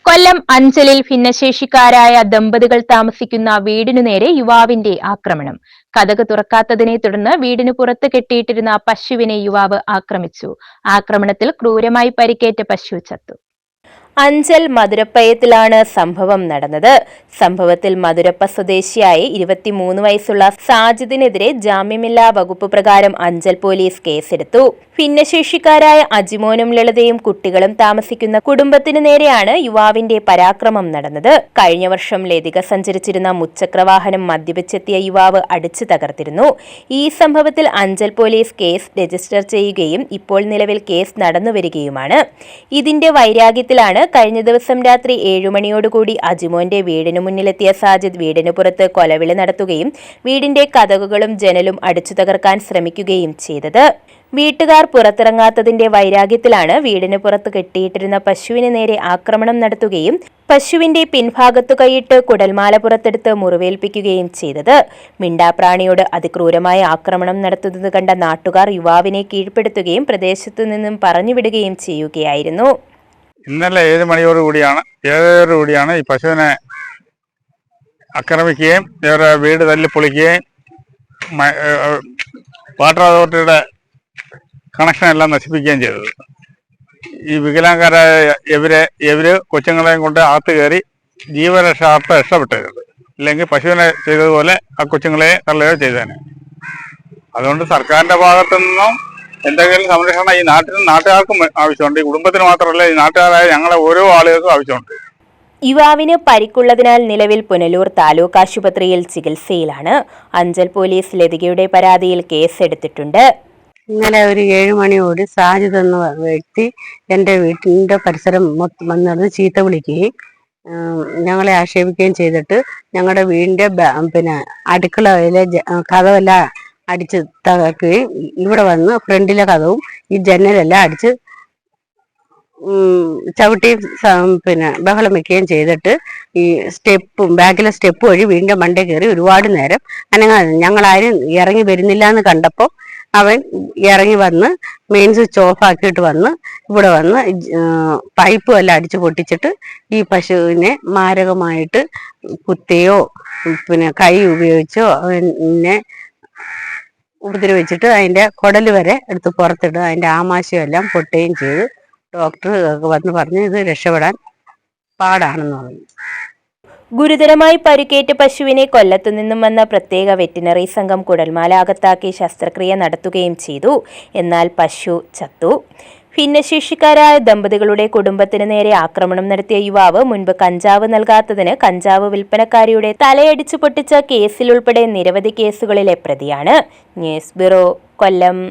കൊല്ലം അഞ്ചലിൽ ഭിന്നശേഷിക്കാരായ ദമ്പതികൾ താമസിക്കുന്ന വീടിനു നേരെ യുവാവിന്റെ ആക്രമണം. കതക് തുറക്കാത്തതിനെ തുടർന്ന് വീടിന് പുറത്ത് കെട്ടിയിട്ടിരുന്ന പശുവിനെ യുവാവ് ആക്രമിച്ചു. ആക്രമണത്തിൽ ക്രൂരമായി പരിക്കേറ്റ പശു ചത്തു. അഞ്ചൽ മധുരപ്പയത്തിലാണ് സംഭവം നടന്നത്. സംഭവത്തിൽ മധുരപ്പ സ്വദേശിയായ 23 വയസ്സുള്ള സാജിദിനെതിരെ ജാമ്യമില്ലാ വകുപ്പ് പ്രകാരം അഞ്ചൽ പോലീസ് കേസെടുത്തു. ഭിന്നശേഷിക്കാരായ അജിമോനും ലളിതയും കുട്ടികളും താമസിക്കുന്ന കുടുംബത്തിനു നേരെയാണ് യുവാവിന്റെ പരാക്രമം നടന്നത്. കഴിഞ്ഞ വർഷം ലതിക സഞ്ചരിച്ചിരുന്ന മുച്ചക്രവാഹനം മദ്യപിച്ചെത്തിയ യുവാവ് അടിച്ചു തകർത്തിരുന്നു. ഈ സംഭവത്തിൽ അഞ്ചൽ പോലീസ് കേസ് രജിസ്റ്റർ ചെയ്യുകയും ഇപ്പോൾ നിലവിൽ കേസ് നടന്നുവരികയുമാണ്. ഇതിന്റെ വൈരാഗ്യത്തിലാണ് കഴിഞ്ഞ ദിവസം രാത്രി 7 മണിയോടുകൂടി അജിമോന്റെ വീടിനു മുന്നിലെത്തിയ സാജിദ് വീടിനു പുറത്ത് കൊലവിളി നടത്തുകയും വീടിന്റെ കതകുകളും ജനലും അടിച്ചു തകർക്കാൻ ശ്രമിക്കുകയും ചെയ്തത്. വീട്ടുകാർ പുറത്തിറങ്ങാത്തതിന്റെ വൈരാഗ്യത്തിലാണ് വീടിന് പുറത്ത് കെട്ടിയിട്ടിരുന്ന പശുവിന് നേരെ ആക്രമണം നടത്തുകയും പശുവിന്റെ പിൻഭാഗത്തു കൈയിട്ട് കുടൽമാല പുറത്തെടുത്ത് മുറിവേൽപ്പിക്കുകയും ചെയ്തത്. മിണ്ടാപ്രാണിയോട് അതിക്രൂരമായ ആക്രമണം നടത്തുന്നത് കണ്ട നാട്ടുകാർ യുവാവിനെ കീഴ്പ്പെടുത്തുകയും പ്രദേശത്തു നിന്നും പറഞ്ഞുവിടുകയും ചെയ്യുകയായിരുന്നു. ഇന്നലെ 7 മണിയോടുകൂടിയാണ് ഈ പശുവിനെ ആക്രമിക്കുകയും ഇവരുടെ വീട് തല്ലിപ്പൊളിക്കുകയും വാട്ടർ അതോറിറ്റിയുടെ കണക്ഷൻ എല്ലാം നശിപ്പിക്കുകയും ചെയ്തത്. ഈ വികലാംഗരായ ഇവര് കൊച്ചുങ്ങളെയും കൊണ്ട് അകത്ത് കയറി ജീവരക്ഷാർത്ഥം രക്ഷപ്പെട്ടത്. ഇല്ലെങ്കിൽ പശുവിനെ ചെയ്തതുപോലെ ആ കൊച്ചുങ്ങളെ തള്ളുകയോ ചെയ്തേനെ. അതുകൊണ്ട് സർക്കാരിന്റെ ഭാഗത്തു നിന്നും എന്തെങ്കിലും സംരക്ഷണം ഈ നാട്ടുകാർക്കും ആവശ്യമുണ്ട്. ഈ കുടുംബത്തിന് മാത്രമല്ല, ഈ നാട്ടുകാരായ ഞങ്ങളെ ഓരോ ആളുകൾക്കും ആവശ്യമുണ്ട്. യുവാവിന് പരിക്കുള്ളതിനാൽ നിലവിൽ പുനലൂർ താലൂക്ക് ആശുപത്രിയിൽ ചികിത്സയിലാണ്. അഞ്ചൽ പോലീസ് ലതികയുടെ പരാതിയിൽ കേസെടുത്തിട്ടുണ്ട്. ഇന്നലെ ഒരു 7 മണിയോട് സാജിദ് എന്ന വ്യക്തി എൻ്റെ വീട്ടിൻ്റെ പരിസരം വന്നത് ചീത്ത വിളിക്കുകയും ഞങ്ങളെ ആക്ഷേപിക്കുകയും ചെയ്തിട്ട് ഞങ്ങളുടെ വീടിൻ്റെ അടുക്കളയിലെ കഥവെല്ലാം അടിച്ച് തകർക്കുകയും ഇവിടെ വന്ന് ഫ്രണ്ടിലെ കഥവും ഈ ജനലെല്ലാം അടിച്ച് ചവിട്ടി ബഹളം വെക്കുകയും ചെയ്തിട്ട് ഈ ബാക്കിലെ സ്റ്റെപ്പ് വഴി വീടിൻ്റെ മണ്ടേ കയറി ഒരുപാട് നേരം ഞങ്ങളാരും ഇറങ്ങി വരുന്നില്ല എന്ന് കണ്ടപ്പോൾ അവൻ ഇറങ്ങി വന്ന് മെയിൻ സ്വിച്ച് ഓഫ് ആക്കിയിട്ട് വന്ന് ഇവിടെ വന്ന് പൈപ്പും എല്ലാം അടിച്ച് പൊട്ടിച്ചിട്ട് ഈ പശുവിനെ മാരകമായിട്ട് കുത്തിയോ കൈ ഉപയോഗിച്ചോ ഉപദ്രവിച്ചിട്ട് അതിൻ്റെ കുടല് വരെ എടുത്ത് പുറത്തിട്ട് അതിൻ്റെ ആമാശയം എല്ലാം പൊട്ടുകയും ചെയ്ത് ഡോക്ടർ വന്ന് പറഞ്ഞ് ഇത് രക്ഷപ്പെടാൻ പാടാണെന്ന് പറഞ്ഞു. ഗുരുതരമായി പരിക്കേറ്റ പശുവിനെ കൊല്ലത്തു നിന്നും വന്ന പ്രത്യേക വെറ്റിനറി സംഘം കുടൽമാല അകത്താക്കി ശസ്ത്രക്രിയ നടത്തുകയും ചെയ്തു. എന്നാൽ പശു ചത്തു. ഭിന്നശേഷിക്കാരായ ദമ്പതികളുടെ കുടുംബത്തിന് നേരെ ആക്രമണം നടത്തിയ യുവാവ് മുൻപ് കഞ്ചാവ് നൽകാത്തതിന് കഞ്ചാവ് വിൽപ്പനക്കാരിയുടെ തലയടിച്ചു പൊട്ടിച്ച കേസിലുൾപ്പെടെ നിരവധി കേസുകളിലെ പ്രതിയാണ്. ന്യൂസ് ബ്യൂറോ, കൊല്ലം.